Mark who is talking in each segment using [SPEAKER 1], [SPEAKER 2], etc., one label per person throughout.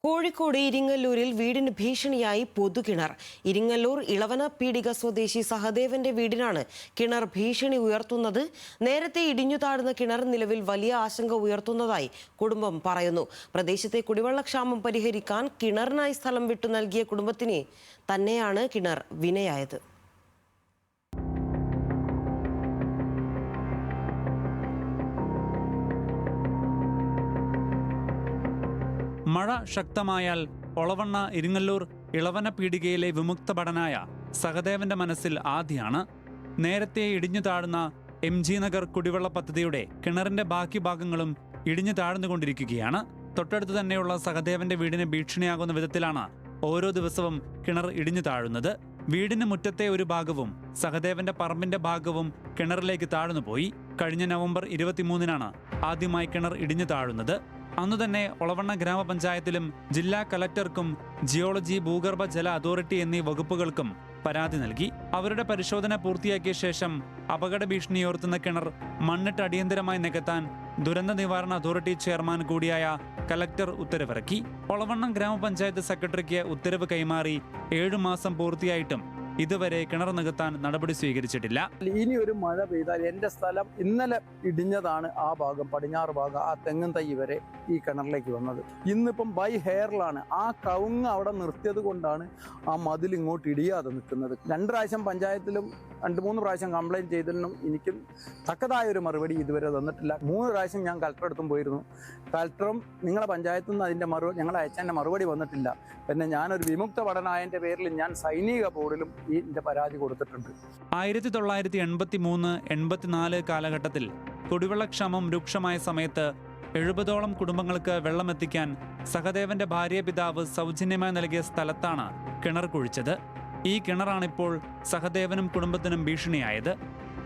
[SPEAKER 1] കോഴിക്കോട് ഇരിങ്ങല്ലൂരിൽ വീടിന് ഭീഷണിയായി പൊതുകിണർ. ഇരിങ്ങല്ലൂർ ഇളവന പീടിക സ്വദേശി സഹദേവന്റെ വീടിനാണ് കിണർ ഭീഷണി ഉയർത്തുന്നത്. നേരത്തെ ഇടിഞ്ഞു താഴ്ന്ന കിണർ നിലവിൽ വലിയ ആശങ്ക ഉയർത്തുന്നതായി കുടുംബം പറയുന്നു. പ്രദേശത്തെ കുടിവെള്ളക്ഷാമം പരിഹരിക്കാൻ കിണറിനായി സ്ഥലം വിട്ടു നൽകിയ കുടുംബത്തിന് തന്നെയാണ് കിണർ വിനയായത്.
[SPEAKER 2] മഴ ശക്തമായാൽ ഒളവണ്ണ ഇരിങ്ങല്ലൂർ ഇളവന പീടികയിലെ വിമുക്ത ഭടനായ സഹദേവന്റെ മനസ്സിൽ ആദിയാണ്. നേരത്തെ ഇടിഞ്ഞു താഴ്ന്ന MG നഗർ കുടിവെള്ള പദ്ധതിയുടെ കിണറിന്റെ ബാക്കി ഭാഗങ്ങളും ഇടിഞ്ഞു താഴ്ന്നുകൊണ്ടിരിക്കുകയാണ്. തൊട്ടടുത്ത് തന്നെയുള്ള സഹദേവന്റെ വീടിന് ഭീഷണിയാകുന്ന വിധത്തിലാണ് ഓരോ ദിവസവും കിണർ ഇടിഞ്ഞു താഴുന്നത്. വീടിന് മുറ്റത്തെ ഒരു ഭാഗവും സഹദേവന്റെ പറമ്പിന്റെ ഭാഗവും കിണറിലേക്ക് താഴ്ന്നുപോയി. കഴിഞ്ഞ നവംബർ 23-നാണ് ആദ്യമായി കിണർ ഇടിഞ്ഞു താഴുന്നത്. അന്നു തന്നെ ഒളവണ്ണ ഗ്രാമപഞ്ചായത്തിലും ജില്ലാ കലക്ടർക്കും ജിയോളജി, ഭൂഗർഭ ജല അതോറിറ്റി എന്നീ വകുപ്പുകൾക്കും പരാതി നൽകി. അവരുടെ പരിശോധന പൂർത്തിയാക്കിയ ശേഷം അപകട ഭീഷണിയോർത്തുന്ന കിണർ മണ്ണിട്ട് അടിയന്തരമായി നികത്താൻ ദുരന്ത നിവാരണ അതോറിറ്റി ചെയർമാൻ കൂടിയായ കലക്ടർ ഉത്തരവിറക്കി. ഒളവണ്ണ ഗ്രാമപഞ്ചായത്ത് സെക്രട്ടറിക്ക് ഉത്തരവ് കൈമാറി 7 മാസം പൂർത്തിയായിട്ടും ഇതുവരെ കിണർ നികത്താൻ നടപടി സ്വീകരിച്ചിട്ടില്ല.
[SPEAKER 3] ഇനി ഒരു മഴ പെയ്താൽ എൻ്റെ സ്ഥലം ഇന്നലെ ഇടിഞ്ഞതാണ്. ആ ഭാഗം, പടിഞ്ഞാറ് ഭാഗം, ആ തെങ്ങും തൈ വരെ ഈ കിണറിലേക്ക് വന്നത്. ഇന്നിപ്പം ബൈ ഹെയറിലാണ്. ആ കവുങ്ങ് അവിടെ നിർത്തിയത് കൊണ്ടാണ് ആ മതിൽ ഇങ്ങോട്ട് ഇടിയാതെ നിൽക്കുന്നത്. 2 പ്രാവശ്യം പഞ്ചായത്തിലും 2-3 പ്രാവശ്യം കംപ്ലൈൻറ്റ് ചെയ്തതിനും എനിക്കും തക്കതായ ഒരു മറുപടി ഇതുവരെ തന്നിട്ടില്ല. 3 പ്രാവശ്യം ഞാൻ കളക്ടർ അടുത്തും പോയിരുന്നു. കളക്ടറും നിങ്ങളെ പഞ്ചായത്തിൽ നിന്ന് അതിൻ്റെ ഞങ്ങൾ അയച്ചതിൻ്റെ മറുപടി വന്നിട്ടില്ല. പിന്നെ ഞാനൊരു വിമുക്ത പഠനായതിൻ്റെ പേരിൽ ഞാൻ സൈനിക ബോർഡിലും ഇതിൻ്റെ പരാതി കൊടുത്തിട്ടുണ്ട്.
[SPEAKER 2] 1983-84 കാലഘട്ടത്തിൽ കുടിവെള്ളക്ഷാമം രൂക്ഷമായ സമയത്ത് 70ഓളം കുടുംബങ്ങൾക്ക് വെള്ളമെത്തിക്കാൻ സഹദേവന്റെ ഭാര്യ പിതാവ് സൗജന്യമായി നൽകിയ സ്ഥലത്താണ് കിണർ കുഴിച്ചത്. ഈ കിണറാണിപ്പോൾ സഹദേവനും കുടുംബത്തിനും ഭീഷണിയായത്.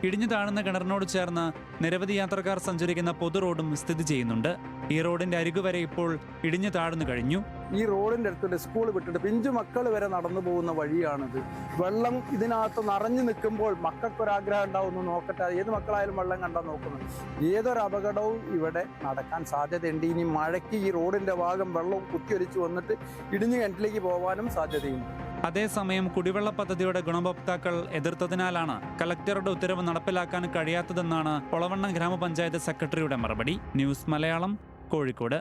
[SPEAKER 2] ഇടിഞ്ഞു താഴ്ന്ന കിണറിനോട് ചേർന്ന് നിരവധി യാത്രക്കാർ സഞ്ചരിക്കുന്ന പൊതു റോഡും സ്ഥിതി ചെയ്യുന്നുണ്ട്. ഈ റോഡിന്റെ അരികു വരെ ഇപ്പോൾ ഇടിഞ്ഞു താഴ്ന്നു കഴിഞ്ഞു.
[SPEAKER 3] ഈ റോഡിൻ്റെ അടുത്തുള്ള സ്കൂൾ വിട്ടിട്ട് പിഞ്ചു മക്കൾ വരെ നടന്നു പോകുന്ന വഴിയാണിത്. വെള്ളം ഇതിനകത്ത് നിറഞ്ഞു നിൽക്കുമ്പോൾ മക്കൾക്കൊരാഗ്രഹം ഉണ്ടാവുമെന്ന് നോക്കട്ടെ. ഏത് മക്കളായാലും വെള്ളം കണ്ടാൽ നോക്കുന്നത്. ഏതൊരു അപകടവും ഇവിടെ നടക്കാൻ സാധ്യതയുണ്ട്. ഇനി മഴയ്ക്ക് ഈ റോഡിൻ്റെ ഭാഗം വെള്ളം കുത്തിയൊലിച്ച് വന്നിട്ട് ഇടിഞ്ഞു കിണറ്റിലേക്ക് പോകാനും സാധ്യതയുണ്ട്.
[SPEAKER 2] അതേസമയം കുടിവെള്ള പദ്ധതിയുടെ ഗുണഭോക്താക്കൾ എതിർത്തതിനാലാണ് കലക്ടറുടെ ഉത്തരവ് നടപ്പിലാക്കാൻ കഴിയാത്തതെന്നാണ് ഒളവണ്ണ ഗ്രാമപഞ്ചായത്ത് സെക്രട്ടറിയുടെ മറുപടി. ന്യൂസ് മലയാളം, കോഴിക്കോട്.